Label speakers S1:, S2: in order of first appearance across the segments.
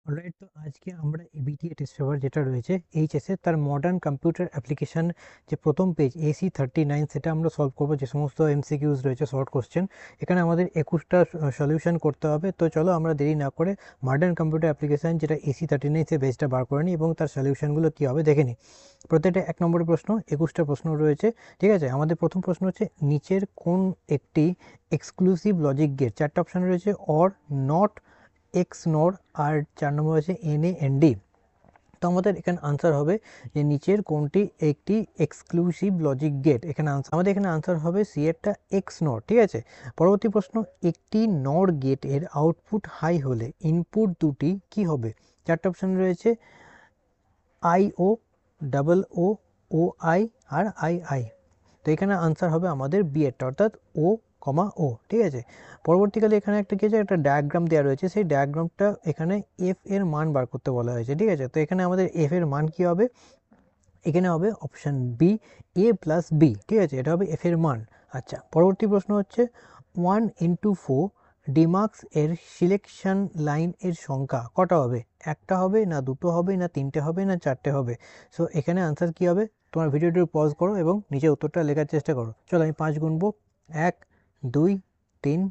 S1: Alright, তো আজকে আমরা এবিটিএ টেস্ট পেপার যেটা রয়েছে এইচএসে তার মডার্ন কম্পিউটার অ্যাপ্লিকেশন যে প্রথম পেজ AC39 সেটা আমরা সলভ করবো। যে সমস্ত এমসিকিউজ রয়েছে শর্ট কোশ্চেন, এখানে আমাদের 21টা সলিউশন করতে হবে। তো চলো আমরা দেরি না করে মডার্ন কম্পিউটার অ্যাপ্লিকেশন যেটা AC39 সে পেজটা বার করে নিই এবং তার সলিউশনগুলো কী হবে দেখে নিই। প্রত্যেকটা 1 নম্বরের প্রশ্ন, 21টা প্রশ্ন রয়েছে। ঠিক আছে, আমাদের প্রথম প্রশ্ন হচ্ছে নিচের কোন একটি এক্সক্লুসিভ লজিক গেট, 4টা অপশান রয়েছে, অর, নট, এক্স নর আর 4 নম্বর আছে NAND। তো আমাদের এখানে আনসার হবে যে নিচের কোনটি একটি এক্সক্লুসিভ লজিক গেট। এখানে আমাদের এখানে আনসার হবে সি এরটা এক্স নর। ঠিক আছে, পরবর্তী প্রশ্ন, একটি নর গেটের আউটপুট হাই হলে ইনপুট দুটি কি হবে? 4টা অপশান রয়েছে, IO, ও, OI আর II। তো এখানে আনসার হবে আমাদের বি এরটা, অর্থাৎ ও, ও। ঠিক আছে, পরবর্তীকালে এখানে একটা কি আছে, একটা ডায়াগ্রাম দেওয়া রয়েছে, সেই ডায়াগ্রামটা এখানে এফ এর মান বার করতে বলা হয়েছে। ঠিক আছে, তো এখানে আমাদের এফ এর মান কি হবে? এখানে হবে অপশান বি, A+B। ঠিক আছে, এটা হবে এফ এর মান। আচ্ছা, পরবর্তী প্রশ্ন হচ্ছে 1x4 ডিমার্কস এর সিলেকশন লাইন এর সংখ্যা কটা হবে? একটা হবে, না দুটো হবে, না তিনটে হবে, না চারটে হবে? সো এখানে আনসার কি হবে? তোমার ভিডিওটি পজ করো এবং নিচে উত্তরটা লেখার চেষ্টা করো। চলো আমি 5 গুনবো, 1 2 3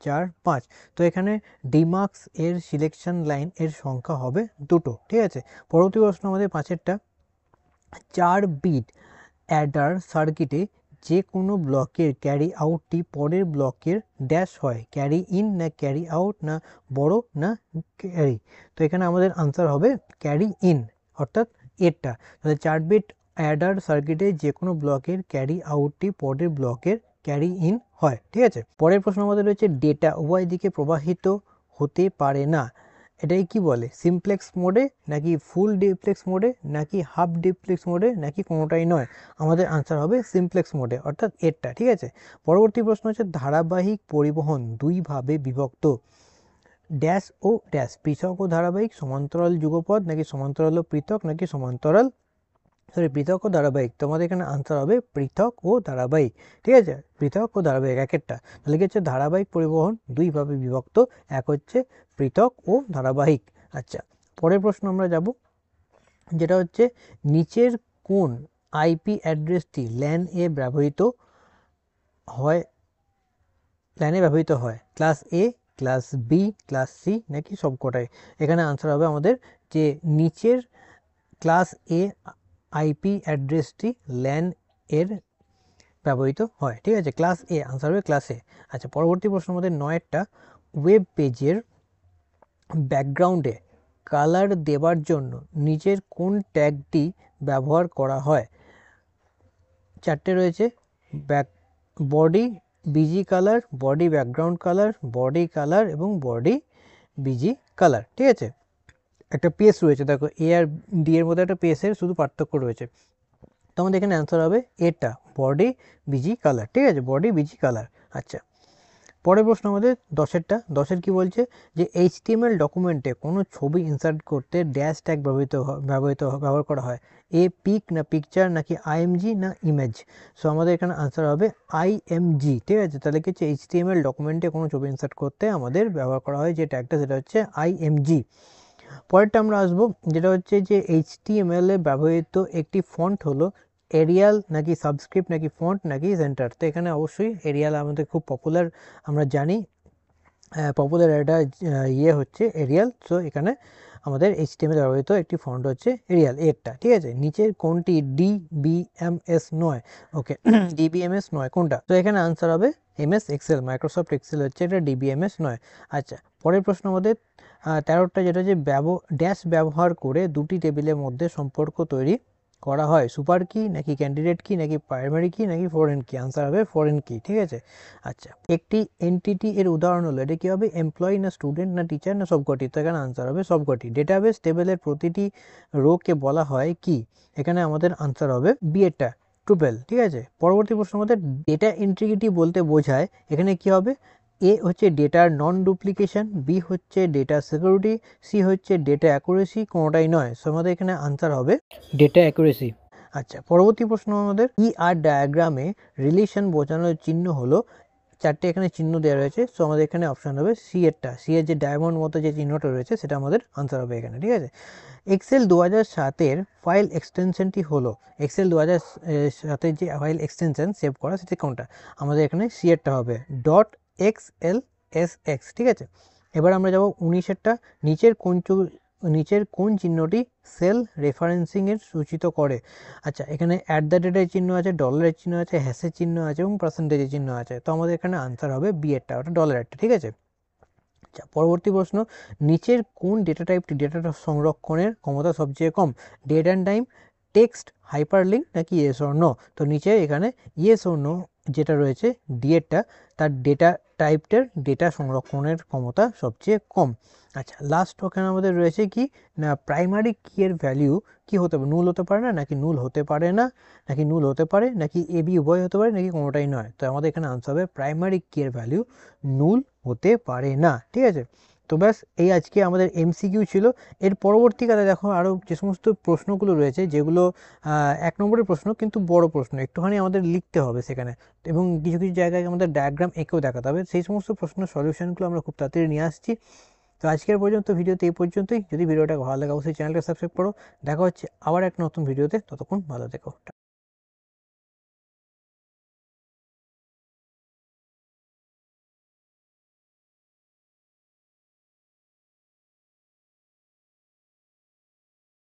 S1: 4 5। তো এখানে ডিমার্কস এর সিলেকশন লাইন এর সংখ্যা হবে দুটো। ঠিক আছে, পরবর্তী প্রশ্ন আমাদের 5এরটা, 4 বিট অ্যাডার সার্কিটে যে কোনো ব্লকের ক্যারি আউটটি পরের ব্লকের ড্যাশ হয়, ক্যারি ইন না ক্যারি আউট, না বড় না ক্যারি? তো এখানে আমাদের আনসার হবে ক্যারি ইন, অর্থাৎ এরটা। তাহলে 4 বিট অ্যাডার সার্কিটে যে কোনো ব্লকের ক্যারি আউটটি পরের ব্লকের ক্যারি ইন হয়। ঠিক আছে, পরের প্রশ্ন আমাদের রয়েছে ডেটা উভয় দিকে প্রবাহিত হতে পারে না, এটাই কি বলে? সিমপ্লেক্স মোডে, নাকি ফুল ডিপ্লেক্স মোডে, নাকি হাফ ডিপ্লেক্স মোডে, নাকি কোনোটাই নয়? আমাদের আনসার হবে সিমপ্লেক্স মোডে, অর্থাৎ এরটা। ঠিক আছে, পরবর্তী প্রশ্ন হচ্ছে ধারাবাহিক পরিবহন দুইভাবে বিভক্ত, ড্যাশ ও ড্যাশ, পৃথক ও ধারাবাহিক, সমান্তরাল যুগপথ, নাকি সমান্তরাল ও পৃথক, নাকি সমান্তরাল পৃথক ও ধারাবাহিক? তোমাদের এখানে আনসার হবে পৃথক ও ধারাবাহিক। ঠিক আছে, পৃথক ও ধারাবাহিক একেরটা। তাহলে কি হচ্ছে, ধারাবাহিক পরিবহন দুইভাবে বিভক্ত, এক হচ্ছে পৃথক ও ধারাবাহিক। আচ্ছা, পরের প্রশ্ন আমরা যাব, যেটা হচ্ছে নিচের কোন IP অ্যাড্রেসটি ল্যান এ ব্যবহৃত হয়, class A, class B, class C, নাকি সবকটাই? এখানে আনসার হবে আমাদের যে নিচের ক্লাস A IP অ্যাড্রেসটি ল্যান এর ব্যবহৃত হয়। ঠিক আছে, ক্লাস A, আনসার হবে ক্লাস A। আচ্ছা, পরবর্তী প্রশ্ন আমাদের 9এরটা, ওয়েব পেজের ব্যাকগ্রাউন্ডে কালার দেবার জন্য নিচের কোন ট্যাগটি ব্যবহার করা হয়? 4টে রয়েছে, body busy colour, body background colour, body colour এবং বডি বিজি কালার। ঠিক আছে, একটা পেস রয়েছে, দেখো A আর D এর মধ্যে একটা পেসের শুধু পার্থক্য রয়েছে। তো আমাদের এখানে অ্যান্সার হবে এটা, বডি বিজি কালার। ঠিক আছে, বডি বিজি কালার। আচ্ছা, পরের প্রশ্ন আমাদের 10এর কি বলছে, যে HTML ডকুমেন্টে কোনো ছবি ইনসার্ট করতে ড্যাশ ট্যাগ ব্যবহার করা হয়, পিক না পিকচার, নাকি IMG না ইমেজ? সো আমাদের এখানে আনসার হবে IMG। ঠিক আছে, তাহলে কি হচ্ছে HTML ডকুমেন্টে কোনো ছবি ইনসার্ট করতে আমাদের ব্যবহার করা হয় যে ট্যাগটা, সেটা হচ্ছে IMG। পরেরটা আমরা আসবো, যেটা হচ্ছে যে HTML এ ব্যবহৃত একটি ফন্ট হলো এরিয়াল, নাকি সাবস্ক্রিপ্ট, নাকি ফন্ট, নাকি সেন্টার? তো এখানে অবশ্যই এরিয়াল আমাদের খুব পপুলার, আমরা জানি পপুলার একটা হচ্ছে এরিয়াল। সো এখানে আমাদের HTML ব্যবহৃত একটি ফন্ট হচ্ছে এরিয়াল, এরটা। ঠিক আছে, নিচের কোনটি DBMS নয়? ওকে, DBMS নয় কোনটা? তো এখানে আনসার হবে MS এক্সেল, মাইক্রোসফট এক্সেল হচ্ছে এটা, DBMS নয়। আচ্ছা, পরের প্রশ্ন আমাদের 13টা, যেটা হচ্ছে ড্যাশ ব্যবহার করে দুটি টেবিলের মধ্যে সম্পর্ক তৈরি করা হয়, সুপার কি, নাকি ক্যান্ডিডেট কি, নাকি প্রাইমারি কি, নাকি ফরেন কি? আনসার হবে ফরেন কি। ঠিক আছে, আচ্ছা, একটি এনটিটি এর উদাহরণ হলো, এটা কি হবে, এমপ্লয়ি, না স্টুডেন্ট, না টিচার, না সবকটি? তো এখানে আনসার হবে সবকটি। ডেটাবেস টেবিলের প্রতিটি রোকে বলা হয় কি? এখানে আমাদের আনসার হবে বি এরটা, টুপেল। ঠিক আছে, পরবর্তী প্রশ্ন আমাদের ডেটা ইন্টিগ্রিটি বলতে বোঝায়, এখানে কি হবে, এ হচ্ছে ডেটার নন ডুপ্লিকেশন, বি হচ্ছে ডেটা সিকিউরিটি, সি হচ্ছে ডেটা অ্যাকুরেসি, কোনোটাই নয়। সো আমাদের এখানে আনসার হবে ডেটা অ্যাকুরেসি। আচ্ছা, পরবর্তী প্রশ্ন আমাদের আর ডায়াগ্রামে রিলেশন বোঝানোর চিহ্ন হলো চারটে এখানে চিহ্ন দেওয়া রয়েছে, সো আমাদের এখানে অপশান হবে সি এরটা, সি এর যে ডায়মন্ড মতো যে চিহ্নটা রয়েছে সেটা আমাদের আনসার হবে এখানে, ঠিক আছে। এক্সেল 2007-এর ফাইল এক্সটেনশনটি হলো, এক্সেল 2007-এর যে ফাইল এক্সটেনশন সেভ করা সেটা কোনটা, আমাদের এখানে সি এরটা হবে .xlsx, ঠিক আছে। এবার আমরা যাব 19-এরটা, নিচের কোন চিহ্নটি সেল রেফারেন্সিংয়ের সূচিত করে। আচ্ছা, এখানে @এর চিহ্ন আছে, ডলারের চিহ্ন আছে, হ্যাশের চিহ্ন আছে এবং পার্সেন্টেজের চিহ্ন আছে, তো আমাদের এখানে আনসার হবে বি এরটা, ওটা ডলারেরটা, ঠিক আছে। আচ্ছা, পরবর্তী প্রশ্ন, নিচের কোন ডেটা টাইপটি ডেটা সংরক্ষণের ক্ষমতা সবচেয়ে কম, date and time, text, hyperlink নাকি ইয়েস অর নো। তো নিচে এখানে ইয়েস অর নো যেটা রয়েছে ডিএরটা, তার ডেটা টাইপটার ডেটা সংরক্ষণের ক্ষমতা সবচেয়ে কম। আচ্ছা, লাস্ট ওখানে আমাদের রয়েছে কি না, প্রাইমারি কি এর ভ্যালিউ কি হতে পারে, নুল হতে পারে না, নাকি নুল হতে পারে না, নাকি নুল হতে পারে, নাকি এবি উভয় হতে পারে, নাকি কোনোটাই নয়। তো আমাদের এখানে আনসার হবে প্রাইমারি কি এর ভ্যালিউ নুল হতে পারে না, ঠিক আছে। তো ব্যাস এই আজকে আমাদের এমসিকিউ ছিল। এর পরবর্তীকালে দেখো আরও যে সমস্ত প্রশ্নগুলো রয়েছে যেগুলো 1 নম্বরের প্রশ্ন কিন্তু বড় প্রশ্ন, একটুখানি আমাদের লিখতে হবে সেখানে, এবং কিছু কিছু জায়গায় আমাদের ডায়াগ্রাম এঁকেও দেখাতে হবে, সেই সমস্ত প্রশ্নের সলিউশনগুলো আমরা খুব তাড়াতাড়ি নিয়ে আসছি। তো আজকের পর্যন্ত ভিডিওতে এই পর্যন্তই। যদি ভিডিওটা ভালো লাগে অবশ্যই চ্যানেলটা সাবস্ক্রাইব করো। দেখা হচ্ছে আবার এক নতুন ভিডিওতে, ততক্ষণ ভালো থেকো।